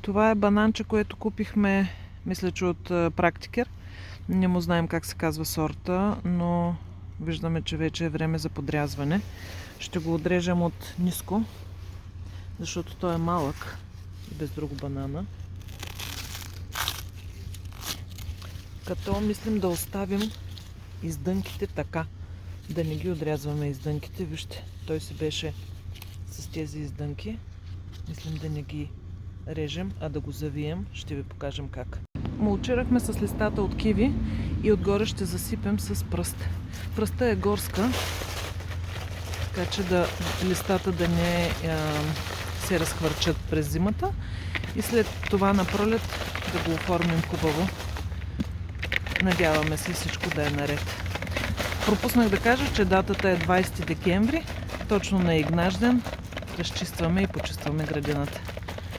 Това е бананче, което купихме, мисля, че от Практикер. Не му знаем как се казва сорта, но виждаме, че вече е време за подрязване. Ще го отрежем от ниско, защото той е малък и без друго банана. Като мислим да оставим издънките така, да не ги отрязваме издънките. Вижте, той си беше с тези издънки. Мислим да не ги режем, а да го завием. Ще ви покажем как. Мулчирахме с листата от киви и отгоре ще засипем с пръст. Пръста е горска, така че листата да не се разхвърчат през зимата и след това на пролет да го оформим хубаво. Надяваме се всичко да е наред. Пропуснах да кажа, че датата е 20 декември, точно на Игнажден. Разчистваме и почистваме градината.